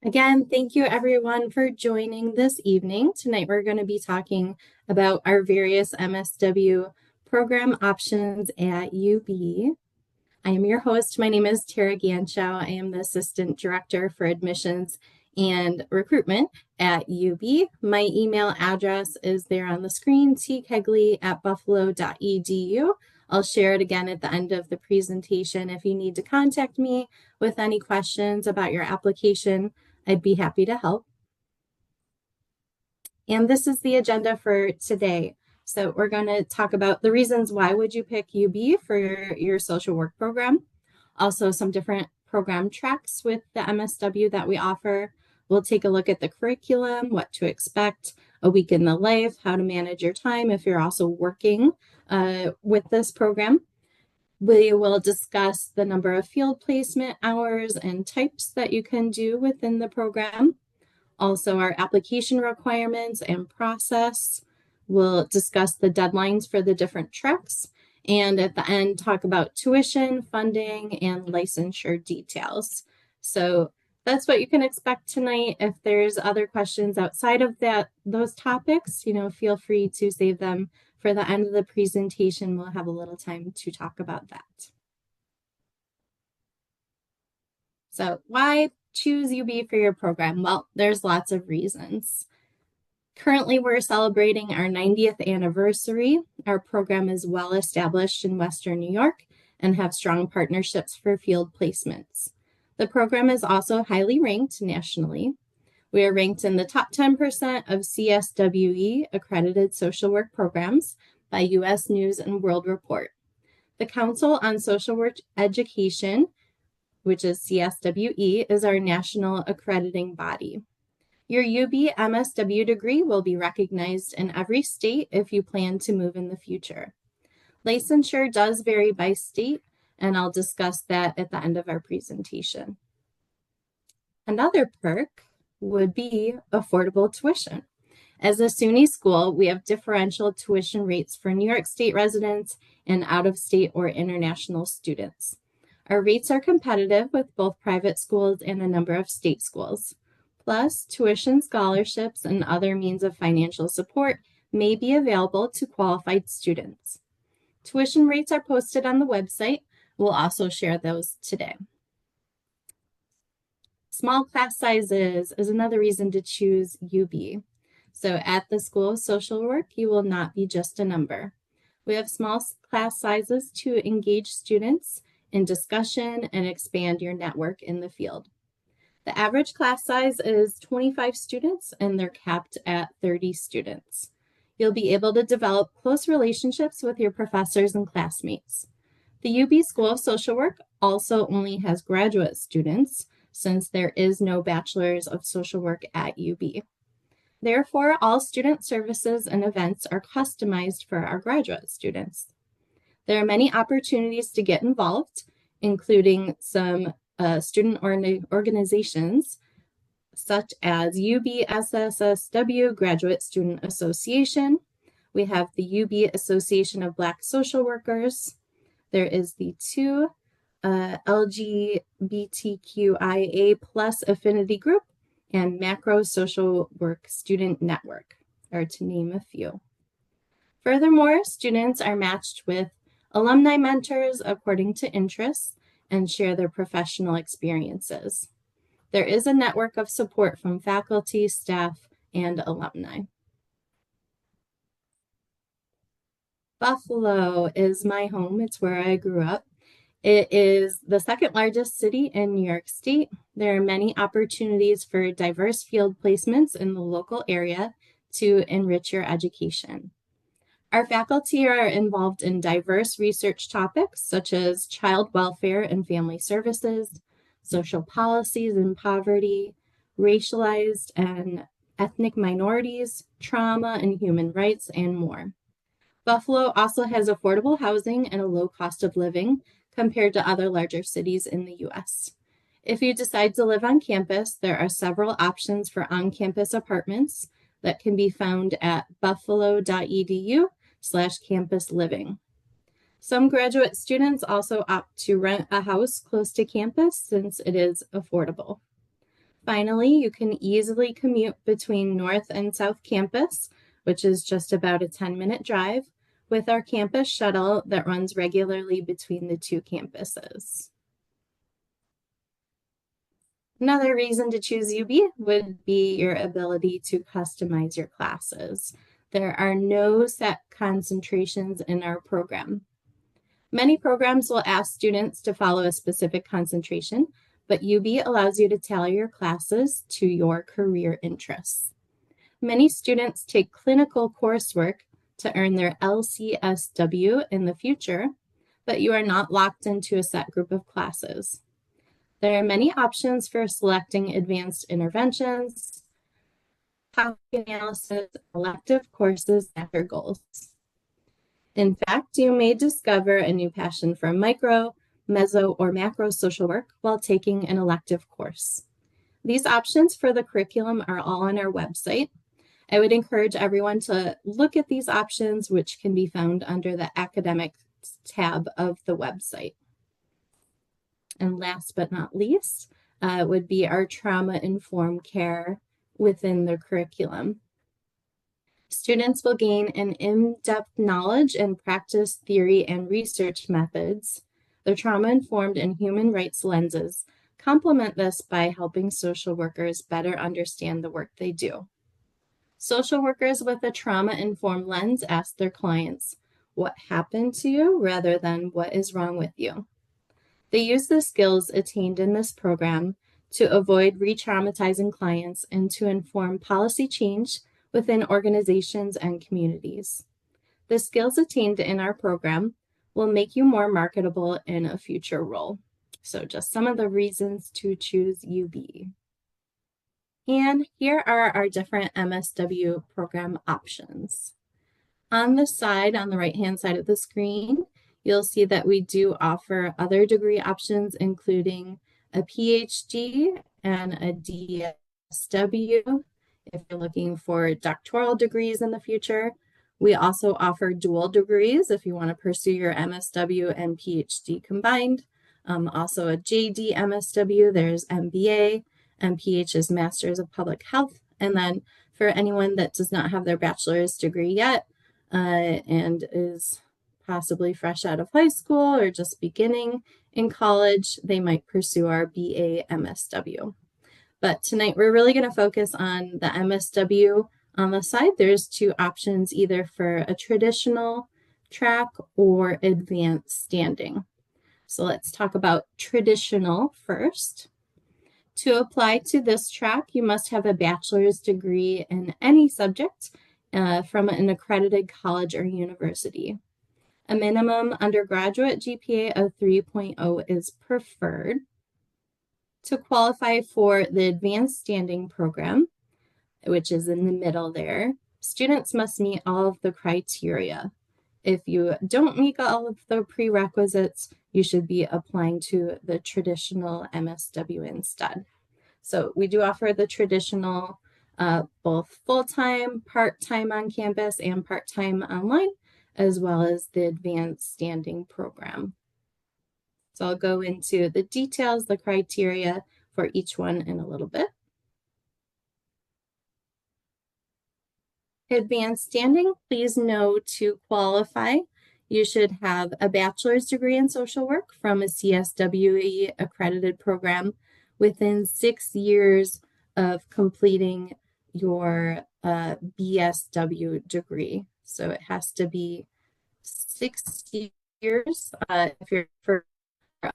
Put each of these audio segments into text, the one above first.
Again, thank you everyone for joining this evening. Tonight we're going to be talking about our various MSW program options at UB. I am your host. My name is Tara Ganschow. I am the Assistant Director for Admissions and Recruitment at UB. My email address is there on the screen, tkegley@buffalo.edu. I'll share it again at the end of the presentation. If you need to contact me with any questions about your application, I'd be happy to help. And this is the agenda for today. So we're going to talk about the reasons why would you pick UB for your social work program. Also some different program tracks with the MSW that we offer. We'll take a look at the curriculum, what to expect, a week in the life, how to manage your time if you're also working with this program. We will discuss the number of field placement hours and types that you can do within the program. Also, our application requirements and process. We'll discuss the deadlines for the different tracks. And at the end, talk about tuition, funding, and licensure details. So that's what you can expect tonight. If there's other questions outside of those topics, feel free to save them for the end of the presentation. We'll have a little time to talk about that. So why choose UB for your program? Well, there's lots of reasons. Currently, we're celebrating our 90th anniversary. Our program is well established in Western New York and have strong partnerships for field placements. The program is also highly ranked nationally. We are ranked in the top 10% of CSWE accredited social work programs by U.S. News and World Report. The Council on Social Work Education, which is CSWE, is our national accrediting body. Your UB MSW degree will be recognized in every state if you plan to move in the future. Licensure does vary by state, and I'll discuss that at the end of our presentation. Another perk would be affordable tuition. As a SUNY school, we have differential tuition rates for New York State residents and out-of-state or international students. Our rates are competitive with both private schools and a number of state schools. Plus, tuition scholarships and other means of financial support may be available to qualified students. Tuition rates are posted on the website. We'll also share those today. Small class sizes is another reason to choose UB. So at the School of Social Work, you will not be just a number. We have small class sizes to engage students in discussion and expand your network in the field. The average class size is 25 students and they're capped at 30 students. You'll be able to develop close relationships with your professors and classmates. The UB School of Social Work also only has graduate students since there is no bachelor's of social work at UB. Therefore, all student services and events are customized for our graduate students. There are many opportunities to get involved, including some student organizations such as UBSSSW Graduate Student Association. We have the UB Association of Black Social Workers. There is the two LGBTQIA plus affinity group and Macro Social Work Student Network, are to name a few. Furthermore, students are matched with alumni mentors according to interests and share their professional experiences. There is a network of support from faculty, staff, and alumni. Buffalo is my home. It's where I grew up. It is the second largest city in New York State. There are many opportunities for diverse field placements in the local area to enrich your education. Our faculty are involved in diverse research topics such as child welfare and family services, social policies and poverty, racialized and ethnic minorities, trauma and human rights, and more. Buffalo also has affordable housing and a low cost of living compared to other larger cities in the U.S. If you decide to live on campus, there are several options for on-campus apartments that can be found at buffalo.edu/campus living. Some graduate students also opt to rent a house close to campus since it is affordable. Finally, you can easily commute between North and South Campus, which is just about a 10-minute drive, with our campus shuttle that runs regularly between the two campuses. Another reason to choose UB would be your ability to customize your classes. There are no set concentrations in our program. Many programs will ask students to follow a specific concentration, but UB allows you to tailor your classes to your career interests. Many students take clinical coursework to earn their LCSW in the future, but you are not locked into a set group of classes. There are many options for selecting advanced interventions, policy analysis, elective courses, and your goals. In fact, you may discover a new passion for micro, meso, or macro social work while taking an elective course. These options for the curriculum are all on our website. I would encourage everyone to look at these options, which can be found under the academics tab of the website. And last but not least, would be our trauma-informed care within the curriculum. Students will gain an in-depth knowledge and practice theory and research methods. The trauma-informed and human rights lenses complement this by helping social workers better understand the work they do. Social workers with a trauma-informed lens ask their clients, "What happened to you?" rather than "What is wrong with you?" They use the skills attained in this program to avoid re-traumatizing clients and to inform policy change within organizations and communities. The skills attained in our program will make you more marketable in a future role. So just some of the reasons to choose UB. And here are our different MSW program options. On the side, on the right-hand side of the screen, you'll see that we do offer other degree options, including a PhD and a DSW. If you're looking for doctoral degrees in the future, we also offer dual degrees if you want to pursue your MSW and PhD combined. Also a JD MSW, there's MBA, MPH is Masters of Public Health. And then for anyone that does not have their bachelor's degree yet and is possibly fresh out of high school or just beginning in college, they might pursue our BA MSW. But tonight we're really going to focus on the MSW. On the side, there's two options, either for a traditional track or advanced standing. So let's talk about traditional first. To apply to this track, you must have a bachelor's degree in any subject from an accredited college or university. A minimum undergraduate GPA of 3.0 is preferred. To qualify for the advanced standing program, which is in the middle there, students must meet all of the criteria. If you don't meet all of the prerequisites, you should be applying to the traditional MSW instead. So we do offer the traditional both full-time, part-time on campus, and part-time online, as well as the advanced standing program. So I'll go into the details, the criteria for each one in a little bit. Advanced standing, please know to qualify, you should have a bachelor's degree in social work from a CSWE accredited program within 6 years of completing your BSW degree. So it has to be 6 years. If you're for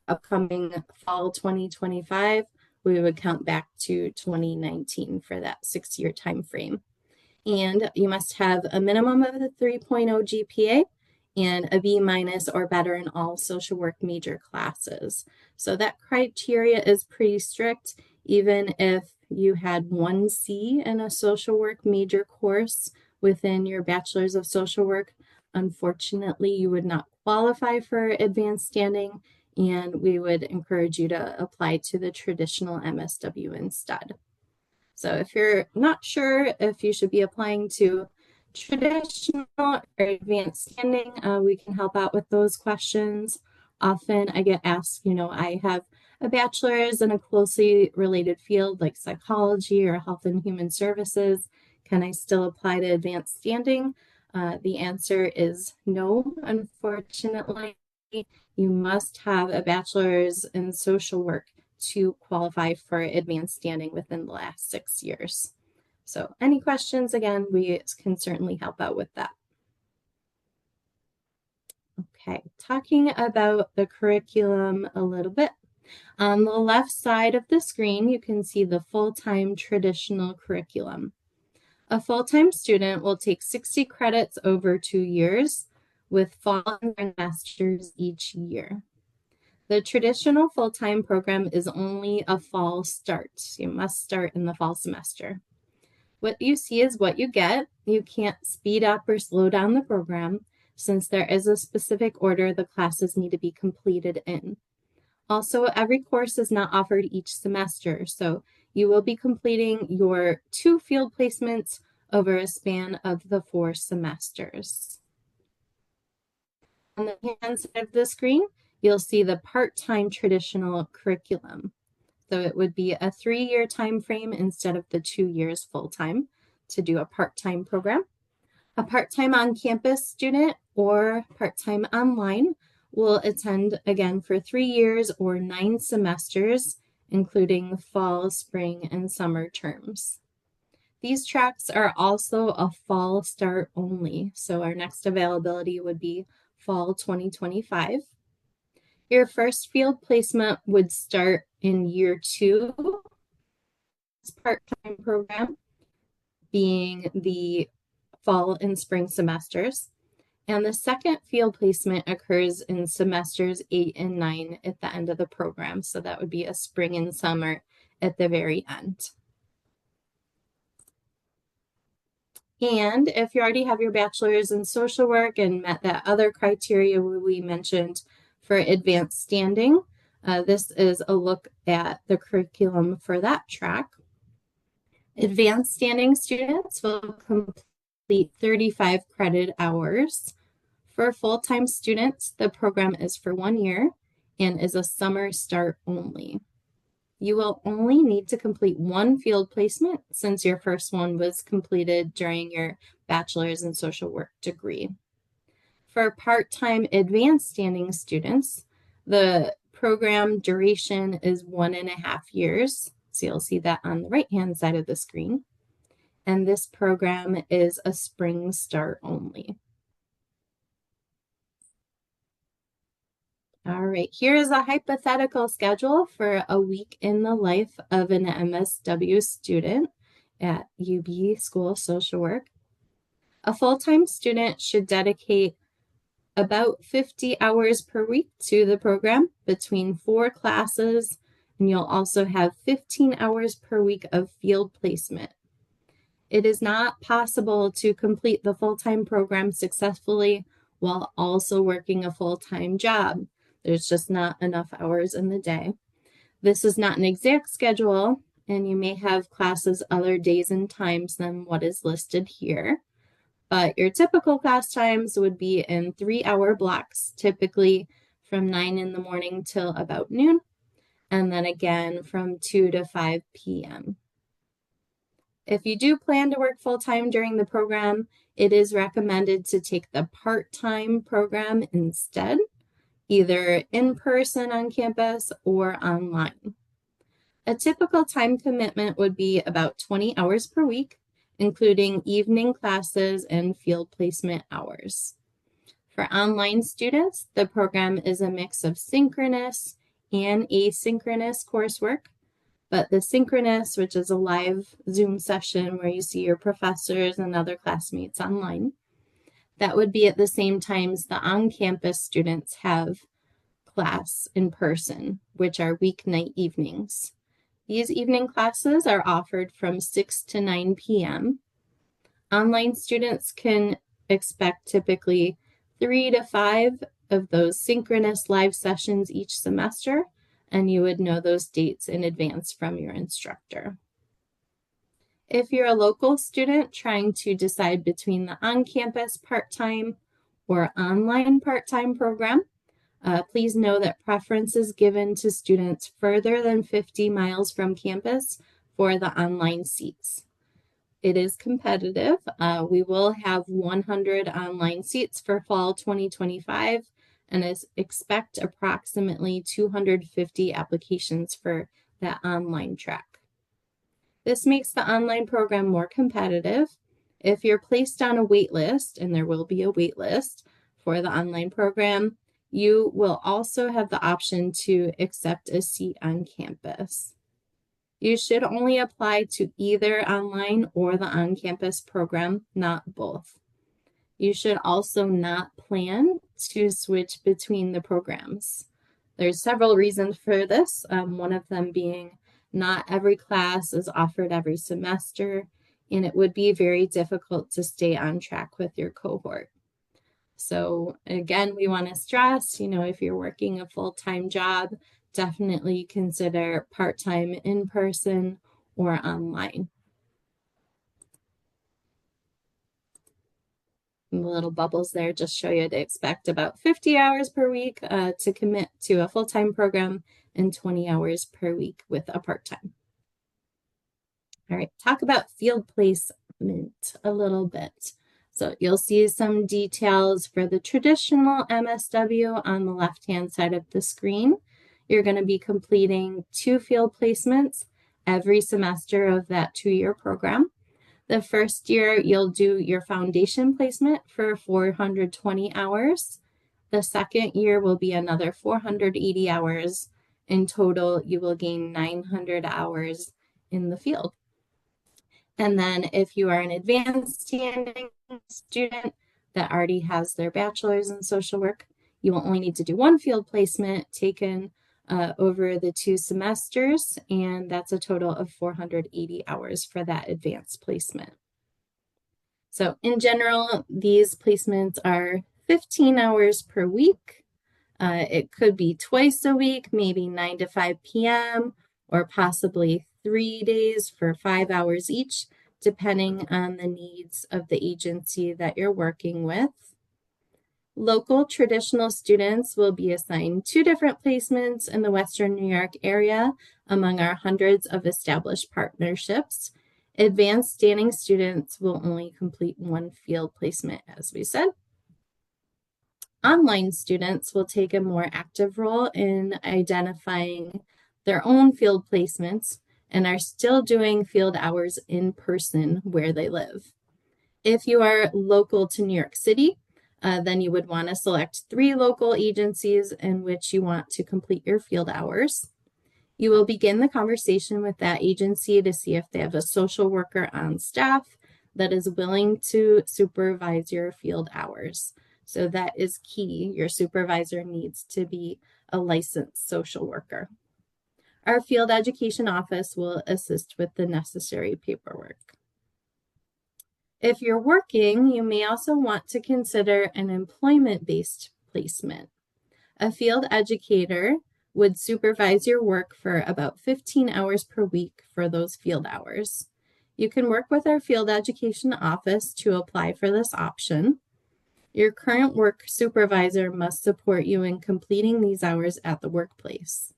upcoming fall 2025, we would count back to 2019 for that 6-year time frame. And you must have a minimum of a 3.0 GPA and a B- or better in all social work major classes. So that criteria is pretty strict. Even if you had 1 C in a social work major course within your bachelor's of social work, unfortunately, you would not qualify for advanced standing, and we would encourage you to apply to the traditional MSW instead. So if you're not sure if you should be applying to traditional or advanced standing, we can help out with those questions. Often I get asked, I have a bachelor's in a closely related field like psychology or health and human services, can I still apply to advanced standing? The answer is no, unfortunately. You must have a bachelor's in social work to qualify for advanced standing within the last 6 years. So any questions, again, we can certainly help out with that. Okay, talking about the curriculum a little bit. On the left side of the screen, you can see the full-time traditional curriculum. A full-time student will take 60 credits over 2 years, with fall and masters each year. The traditional full-time program is only a fall start. You must start in the fall semester. What you see is what you get. You can't speed up or slow down the program since there is a specific order the classes need to be completed in. Also, every course is not offered each semester, so you will be completing your 2 field placements over a span of the 4 semesters. On the hand side of the screen, you'll see the part-time traditional curriculum. So it would be a 3-year time frame instead of the 2 years full-time to do a part-time program. A part-time on-campus student or part-time online will attend again for 3 years or 9 semesters, including fall, spring, and summer terms. These tracks are also a fall start only, so our next availability would be fall 2025. Your first field placement would start in year 2, this part-time program being the fall and spring semesters. And the second field placement occurs in semesters 8 and 9 at the end of the program. So that would be a spring and summer at the very end. And if you already have your bachelor's in social work and met that other criteria we mentioned for advanced standing, this is a look at the curriculum for that track. Advanced standing students will complete 35 credit hours. For full-time students, the program is for 1 year and is a summer start only. You will only need to complete 1 field placement since your first one was completed during your bachelor's in social work degree. For part-time advanced standing students, the program duration is 1.5 years. So you'll see that on the right-hand side of the screen. And this program is a spring start only. All right, here is a hypothetical schedule for a week in the life of an MSW student at UB School of Social Work. A full-time student should dedicate about 50 hours per week to the program between 4 classes, and you'll also have 15 hours per week of field placement. It is not possible to complete the full-time program successfully while also working a full-time job. There's just not enough hours in the day. This is not an exact schedule, and you may have classes other days and times than what is listed here. But your typical class times would be in 3-hour blocks, typically from 9 in the morning till about noon, and then again from 2 to 5 p.m. If you do plan to work full-time during the program, it is recommended to take the part-time program instead, either in person on campus or online. A typical time commitment would be about 20 hours per week, including evening classes and field placement hours. For online students, the program is a mix of synchronous and asynchronous coursework, but the synchronous, which is a live Zoom session where you see your professors and other classmates online, that would be at the same times the on-campus students have class in person, which are weeknight evenings. These evening classes are offered from 6 to 9 p.m. Online students can expect typically 3 to 5 of those synchronous live sessions each semester, and you would know those dates in advance from your instructor. If you're a local student trying to decide between the on-campus part-time or online part-time program, Please know that preference is given to students further than 50 miles from campus for the online seats. It is competitive. We will have 100 online seats for fall 2025 and expect approximately 250 applications for that online track. This makes the online program more competitive. If you're placed on a wait list, and there will be a wait list for the online program, you will also have the option to accept a seat on campus. You should only apply to either online or the on-campus program, not both. You should also not plan to switch between the programs. There's several reasons for this, one of them being not every class is offered every semester, and it would be very difficult to stay on track with your cohort. So again, we want to stress, if you're working a full-time job, definitely consider part-time in person or online. And the little bubbles there just show you to expect about 50 hours per week to commit to a full-time program and 20 hours per week with a part-time. All right, talk about field placement a little bit. So you'll see some details for the traditional MSW on the left-hand side of the screen. You're going to be completing 2 field placements every semester of that 2-year program. The first year, you'll do your foundation placement for 420 hours. The second year will be another 480 hours. In total, you will gain 900 hours in the field. And then if you are an advanced standing student that already has their bachelor's in social work, you will only need to do 1 field placement taken over the 2 semesters, and that's a total of 480 hours for that advanced placement. So in general, these placements are 15 hours per week. It could be twice a week, maybe 9 to 5 p.m., or possibly 3 days for 5 hours each, depending on the needs of the agency that you're working with. Local traditional students will be assigned 2 different placements in the Western New York area among our hundreds of established partnerships. Advanced standing students will only complete 1 field placement, as we said. Online students will take a more active role in identifying their own field placements and are still doing field hours in person where they live. If you are local to New York City, then you would want to select 3 local agencies in which you want to complete your field hours. You will begin the conversation with that agency to see if they have a social worker on staff that is willing to supervise your field hours. So that is key. Your supervisor needs to be a licensed social worker. Our field education office will assist with the necessary paperwork. If you're working, you may also want to consider an employment-based placement. A field educator would supervise your work for about 15 hours per week for those field hours. You can work with our field education office to apply for this option. Your current work supervisor must support you in completing these hours at the workplace.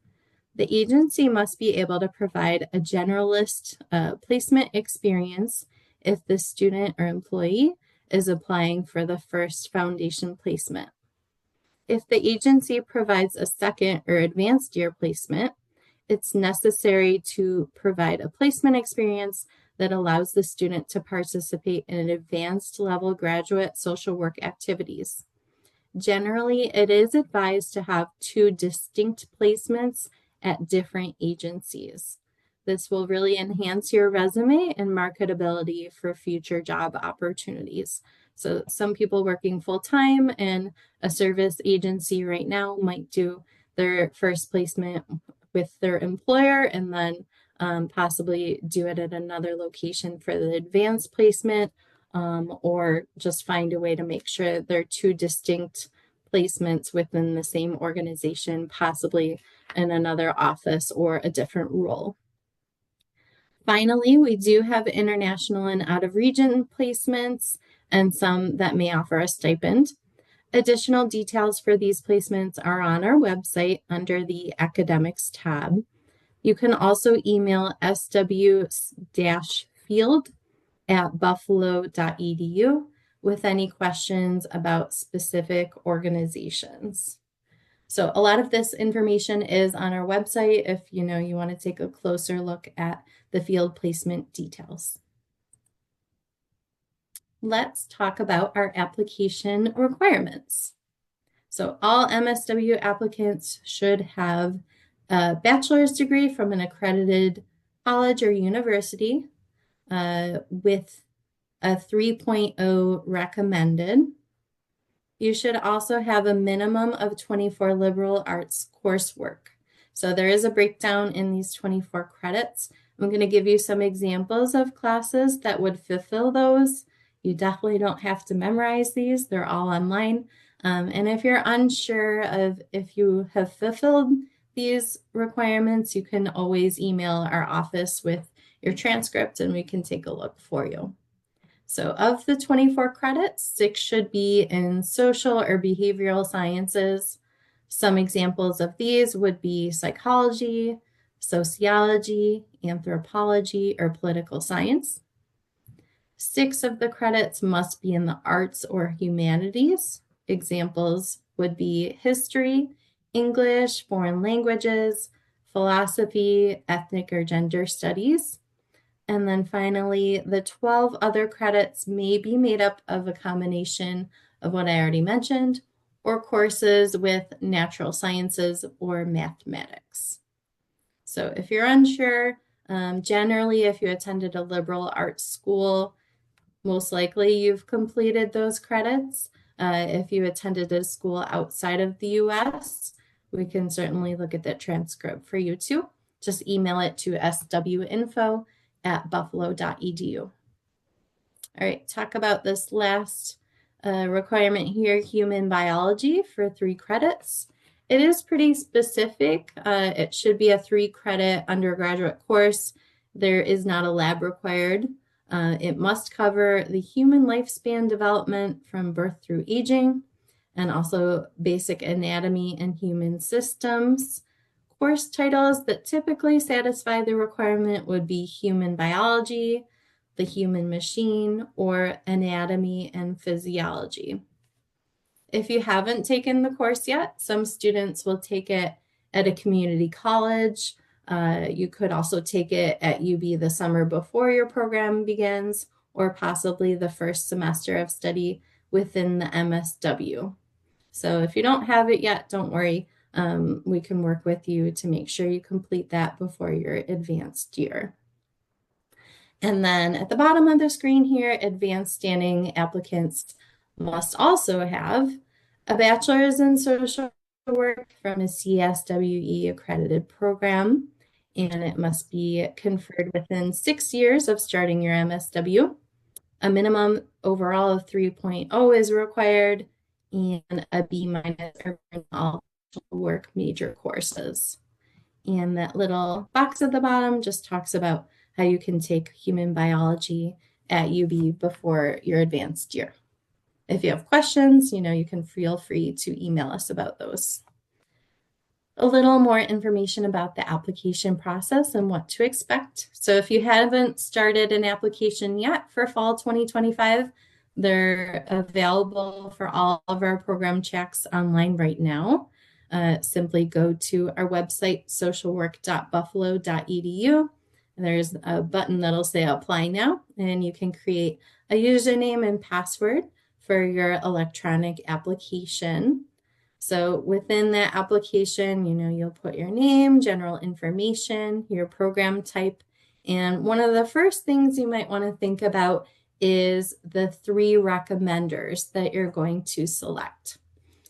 The agency must be able to provide a generalist placement experience if the student or employee is applying for the first foundation placement. If the agency provides a second or advanced year placement, it's necessary to provide a placement experience that allows the student to participate in advanced level graduate social work activities. Generally, it is advised to have 2 distinct placements at different agencies. This will really enhance your resume and marketability for future job opportunities. So some people working full-time in a service agency right now might do their first placement with their employer and then possibly do it at another location for the advanced placement, or just find a way to make sure they're 2 distinct placements within the same organization, possibly in another office or a different role. Finally, we do have international and out-of-region placements and some that may offer a stipend. Additional details for these placements are on our website under the Academics tab. You can also email sw-field@buffalo.edu with any questions about specific organizations. So a lot of this information is on our website if you want to take a closer look at the field placement details. Let's talk about our application requirements. So all MSW applicants should have a bachelor's degree from an accredited college or university with a 3.0 recommended. You should also have a minimum of 24 liberal arts coursework. So there is a breakdown in these 24 credits. I'm going to give you some examples of classes that would fulfill those. You definitely don't have to memorize these. They're all online. And if you're unsure of if you have fulfilled these requirements, you can always email our office with your transcript and we can take a look for you. So of the 24 credits, 6 should be in social or behavioral sciences. Some examples of these would be psychology, sociology, anthropology, or political science. 6 of the credits must be in the arts or humanities. Examples would be history, English, foreign languages, philosophy, ethnic or gender studies. And then finally, the 12 other credits may be made up of a combination of what I already mentioned, or courses with natural sciences or mathematics. So if you're unsure, generally if you attended a liberal arts school, most likely you've completed those credits. If you attended a school outside of the US, we can certainly look at that transcript for you too. Just email it to swinfo@buffalo.edu. All right, talk about this last requirement here, human biology for 3 credits. It is pretty specific. It should be a 3-credit undergraduate course. There is not a lab required. It must cover the human lifespan development from birth through aging, and also basic anatomy and human systems. Course titles that typically satisfy the requirement would be human biology, the human machine, or anatomy and physiology. If you haven't taken the course yet, some students will take it at a community college. You could also take it at UB the summer before your program begins, or possibly the first semester of study within the MSW. So if you don't have it yet, don't worry. We can work with you to make sure you complete that before your advanced year. And then at the bottom of the screen here, advanced standing applicants must also have a bachelor's in social work from a CSWE accredited program, and it must be conferred within 6 years of starting your MSW. A minimum overall of 3.0 is required, and a B- or all work major courses. And that little box at the bottom just talks about how you can take human biology at UB before your advanced year. If you have questions, you can feel free to email us about those. A little more information about the application process and what to expect. So if you haven't started an application yet for fall 2025, they're available for all of our program checks online right now. Simply go to our website, socialwork.buffalo.edu. There's a button that'll say apply now, and you can create a username and password for your electronic application. So within that application, you'll put your name, general information, your program type, and one of the first things you might want to think about is the 3 recommenders that you're going to select.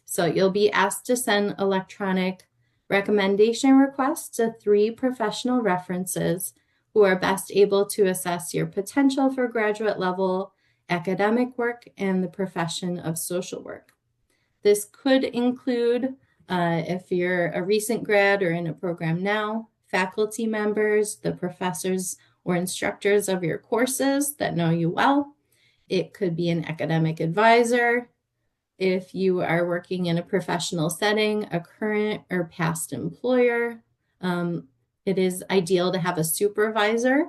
So you'll be asked to send electronic recommendation requests to 3 professional references who are best able to assess your potential for graduate level academic work and the profession of social work. This could include, if you're a recent grad or in a program now, faculty members, the professors or instructors of your courses that know you well. It could be an academic advisor, If you are working in a professional setting, a current or past employer, it is ideal to have a supervisor,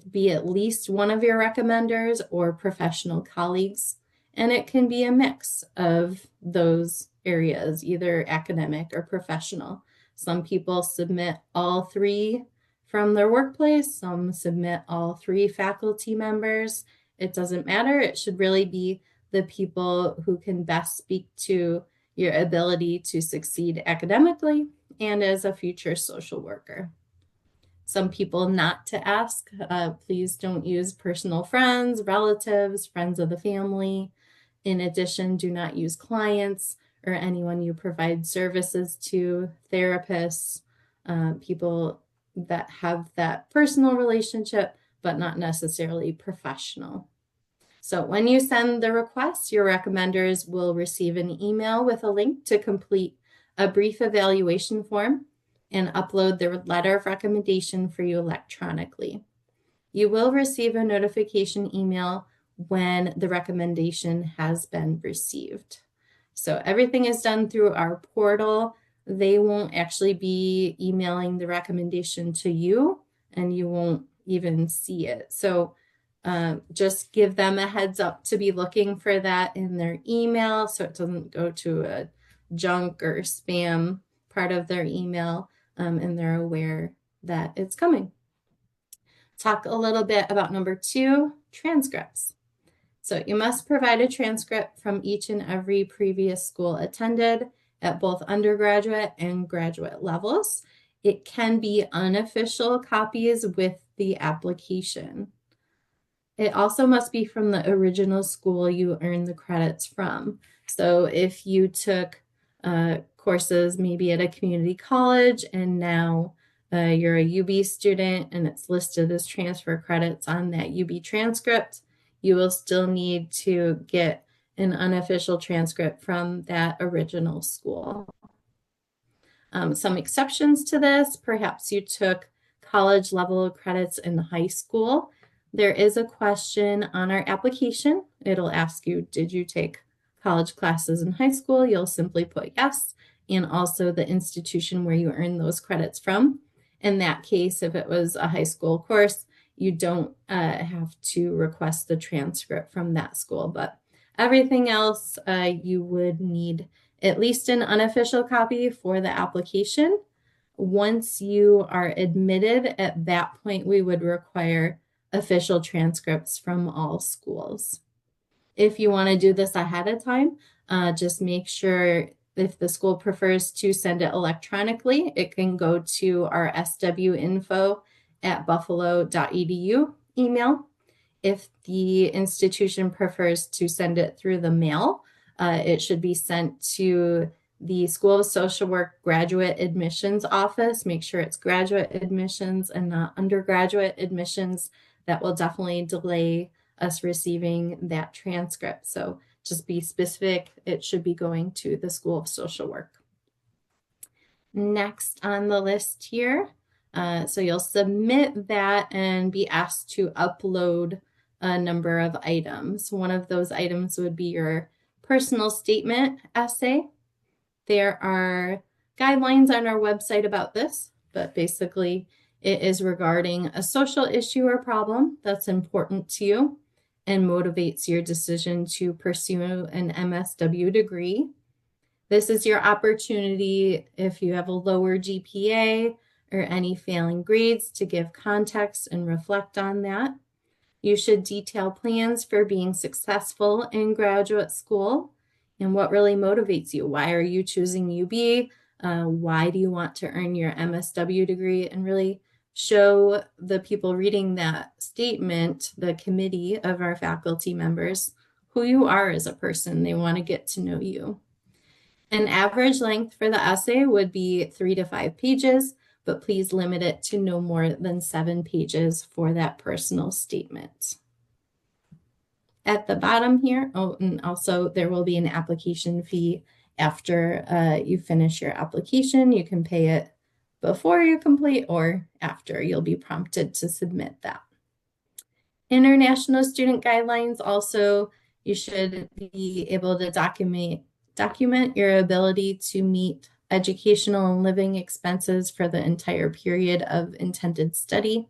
be at least one of your recommenders or professional colleagues. And it can be a mix of those areas, either academic or professional. Some people submit all three from their workplace, some submit all three faculty members. It doesn't matter. It should really be the people who can best speak to your ability to succeed academically and as a future social worker. Some people not to ask, please don't use personal friends, relatives, friends of the family. In addition, do not use clients or anyone you provide services to, therapists, people that have that personal relationship, but not necessarily professional. So when you send the request, your recommenders will receive an email with a link to complete a brief evaluation form and upload their letter of recommendation for you electronically. You will receive a notification email when the recommendation has been received. So everything is done through our portal. They won't actually be emailing the recommendation to you, and you won't even see it. So just give them a heads up to be looking for that in their email so it doesn't go to a junk or spam part of their email, and they're aware that it's coming. Talk a little bit about number 2, transcripts. So you must provide a transcript from each and every previous school attended at both undergraduate and graduate levels. It can be unofficial copies with the application. It also must be from the original school you earned the credits from. So if you took courses maybe at a community college and now you're a UB student and it's listed as transfer credits on that UB transcript, you will still need to get an unofficial transcript from that original school. Some exceptions to this, perhaps you took college level credits in high school. There is a question on our application. It'll ask you, did you take college classes in high school? You'll simply put yes, and also the institution where you earned those credits from. In that case, if it was a high school course, you don't have to request the transcript from that school, but everything else you would need at least an unofficial copy for the application. Once you are admitted, at that point, we would require official transcripts from all schools. If you want to do this ahead of time, just make sure if the school prefers to send it electronically, it can go to our swinfo@buffalo.edu email. If the institution prefers to send it through the mail, it should be sent to the School of Social Work Graduate Admissions Office. Make sure it's graduate admissions and not undergraduate admissions. That will definitely delay us receiving that transcript. So just be specific. It should be going to the School of Social Work. Next on the list here, so you'll submit that and be asked to upload a number of items. One of those items would be your personal statement essay. There are guidelines on our website about this, but basically it is regarding a social issue or problem that's important to you and motivates your decision to pursue an MSW degree. This is your opportunity if you have a lower GPA or any failing grades to give context and reflect on that. You should detail plans for being successful in graduate school and what really motivates you. Why are you choosing UB? Why do you want to earn your MSW degree? And really show the people reading that statement, the committee of our faculty members, who you are as a person. They want to get to know you. An average length for the essay would be 3 to 5 pages, but please limit it to no more than 7 pages for that personal statement. At the bottom here, and also there will be an application fee after you finish your application. You can pay it before you complete or after. You'll be prompted to submit that. International student guidelines also You should be able to document your ability to meet educational and living expenses for the entire period of intended study.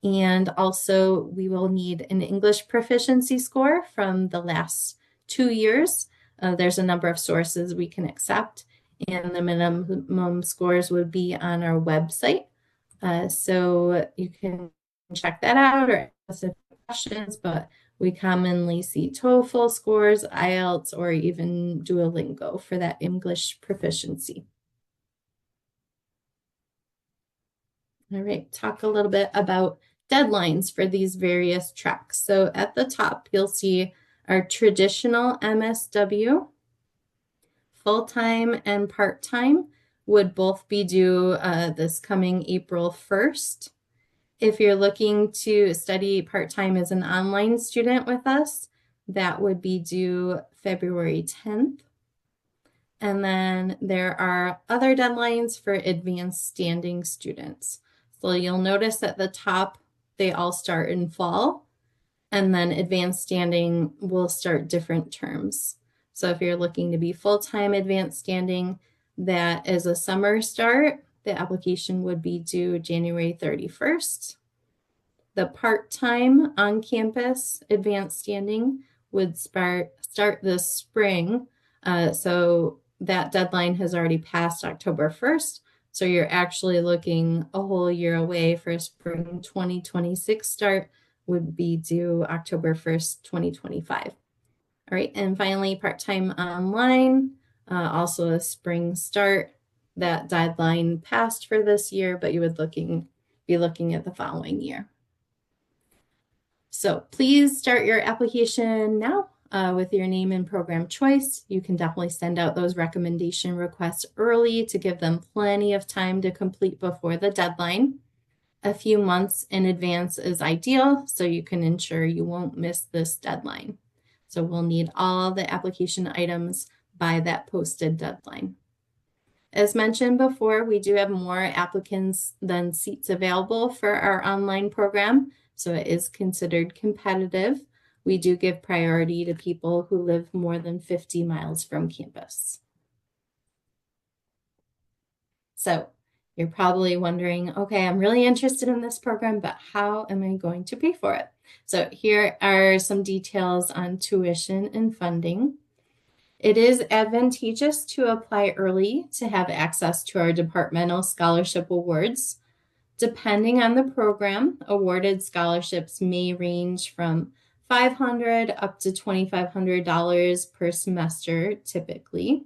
And also, we will need an English proficiency score from the last 2 years. There's a number of sources we can accept, and the minimum scores would be on our website. So you can check that out or ask questions, but we commonly see TOEFL scores, IELTS, or even Duolingo for that English proficiency. All right, talk a little bit about deadlines for these various tracks. So at the top, you'll see our traditional MSW, full-time and part-time would both be due this coming April 1st. If you're looking to study part-time as an online student with us, that would be due February 10th. And then there are other deadlines for advanced standing students. So you'll notice at the top, they all start in fall, and then advanced standing will start different terms. So if you're looking to be full-time advanced standing, that is a summer start. The application would be due January 31st. The part-time on-campus advanced standing would start this spring. So that deadline has already passed October 1st. So you're actually looking a whole year away for a spring 2026 start would be due October 1st, 2025. All right, and finally, part-time online, also a spring start. That deadline passed for this year, but you would be looking at the following year. So please start your application now with your name and program choice. You can definitely send out those recommendation requests early to give them plenty of time to complete before the deadline. A few months in advance is ideal, so you can ensure you won't miss this deadline. So we'll need all the application items by that posted deadline. As mentioned before, we do have more applicants than seats available for our online program, so it is considered competitive. We do give priority to people who live more than 50 miles from campus. So you're probably wondering, okay, I'm really interested in this program, but how am I going to pay for it? So here are some details on tuition and funding. It is advantageous to apply early to have access to our departmental scholarship awards. Depending on the program, awarded scholarships may range from $500 up to $2,500 per semester, typically.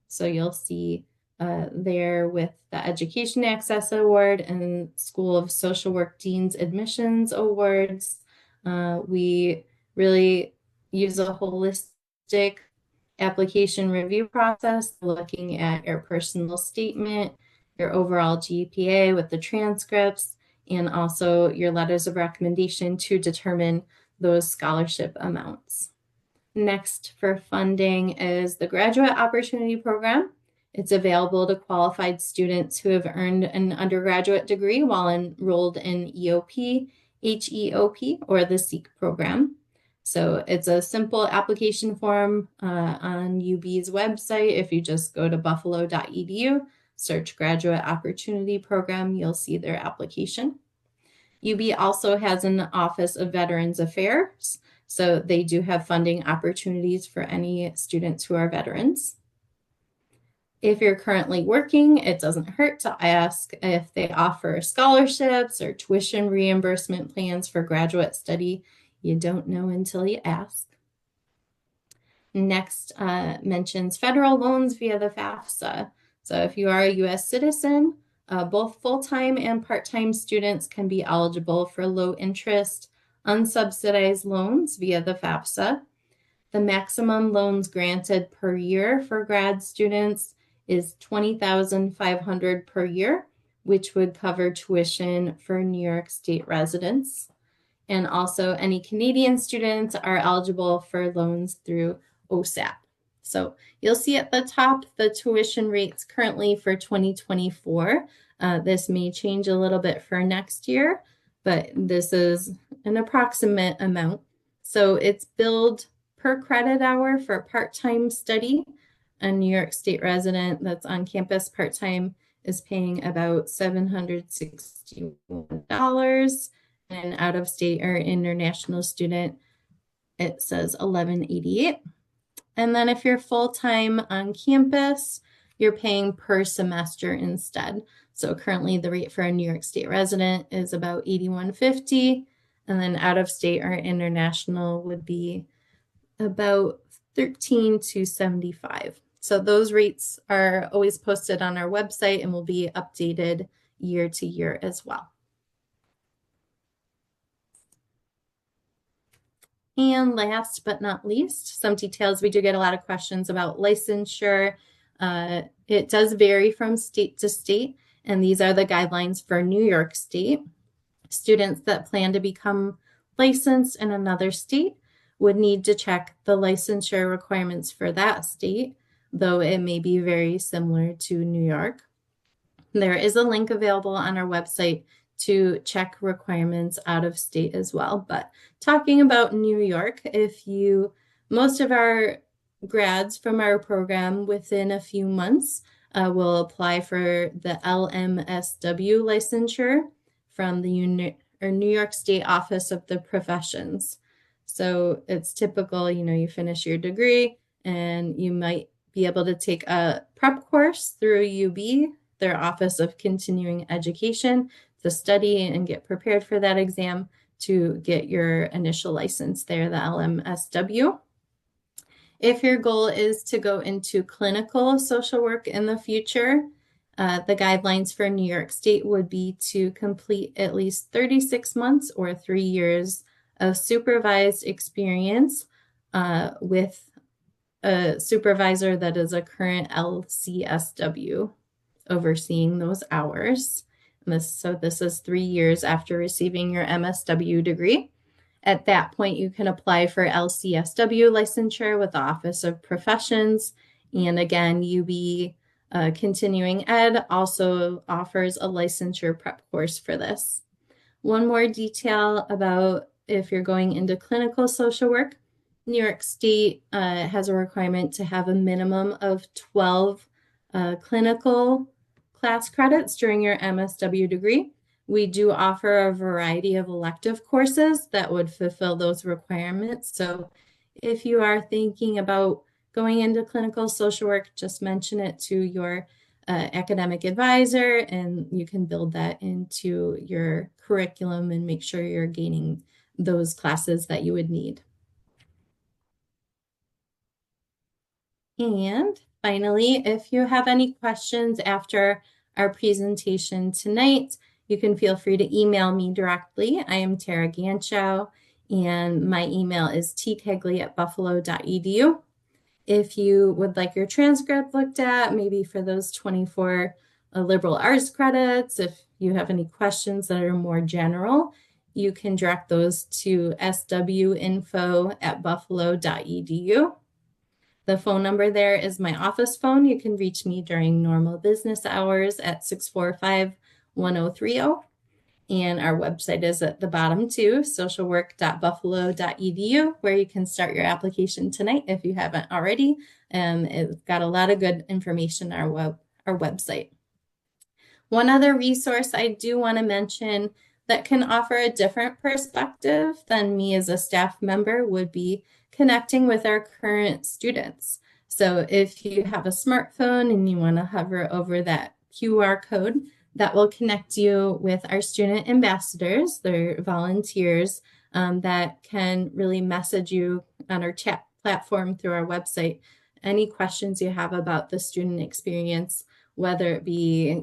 So you'll see there with the Education Access Award and School of Social Work Dean's Admissions Awards. We really use a holistic application review process, looking at your personal statement, your overall GPA with the transcripts, and also your letters of recommendation to determine those scholarship amounts. Next for funding is the Graduate Opportunity Program. It's available to qualified students who have earned an undergraduate degree while enrolled in EOP, HEOP, or the SEEK program. So it's a simple application form on UB's website. If you just go to buffalo.edu, search Graduate Opportunity Program, you'll see their application. UB also has an Office of Veterans Affairs, so they do have funding opportunities for any students who are veterans. If you're currently working, it doesn't hurt to ask if they offer scholarships or tuition reimbursement plans for graduate study. You don't know until you ask. Next mentions federal loans via the FAFSA. So if you are a U.S. citizen, both full-time and part-time students can be eligible for low-interest, unsubsidized loans via the FAFSA. The maximum loans granted per year for grad students is $20,500 per year, which would cover tuition for New York State residents. And also any Canadian students are eligible for loans through OSAP. So you'll see at the top the tuition rates currently for 2024. This may change a little bit for next year, but this is an approximate amount. So it's billed per credit hour for part-time study. A New York State resident that's on campus part-time is paying about $761. And out of state or international student, it says $1188. And then if you're full-time on campus, you're paying per semester instead. So currently the rate for a New York State resident is about $81.50, and then out of state or international would be about $13,275. So those rates are always posted on our website and will be updated year to year as well. And last but not least, some details. We do get a lot of questions about licensure. It does vary from state to state, and these are the guidelines for New York State. Students that plan to become licensed in another state would need to check the licensure requirements for that state, though it may be very similar to New York. There is a link available on our website to check requirements out of state as well. But talking about New York, most of our grads from our program within a few months will apply for the LMSW licensure from the New York State Office of the Professions. So it's typical, you finish your degree and you might be able to take a prep course through UB, their Office of Continuing Education, to study and get prepared for that exam to get your initial license there, the LMSW. If your goal is to go into clinical social work in the future, the guidelines for New York State would be to complete at least 36 months or 3 years of supervised experience with a supervisor that is a current LCSW overseeing those hours. So this is 3 years after receiving your MSW degree. At that point, you can apply for LCSW licensure with the Office of Professions. And again, UB Continuing Ed also offers a licensure prep course for this. One more detail about if you're going into clinical social work, New York State has a requirement to have a minimum of 12 clinical class credits during your MSW degree. We do offer a variety of elective courses that would fulfill those requirements. So if you are thinking about going into clinical social work, just mention it to your academic advisor, and you can build that into your curriculum and make sure you're gaining those classes that you would need. And finally, if you have any questions after our presentation tonight, you can feel free to email me directly. I am Tara Ganchow, and my email is tkegley@buffalo.edu. If you would like your transcript looked at, maybe for those 24 liberal arts credits, if you have any questions that are more general, you can direct those to swinfo@buffalo.edu. The phone number there is my office phone. You can reach me during normal business hours at 645-1030. And our website is at the bottom too, socialwork.buffalo.edu, where you can start your application tonight if you haven't already. It's got a lot of good information on our website. One other resource I do want to mention that can offer a different perspective than me as a staff member would be connecting with our current students. So if you have a smartphone and you want to hover over that QR code, that will connect you with our student ambassadors. They're volunteers that can really message you on our chat platform through our website. Any questions you have about the student experience, whether it be,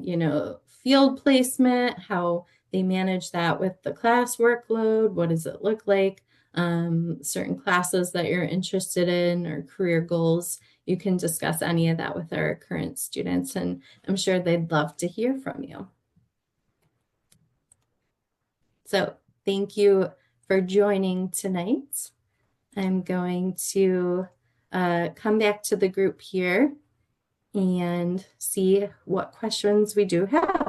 field placement, how they manage that with the class workload, what does it look like, certain classes that you're interested in or career goals, you can discuss any of that with our current students, and I'm sure they'd love to hear from you. So thank you for joining tonight. I'm going to come back to the group here and see what questions we do have.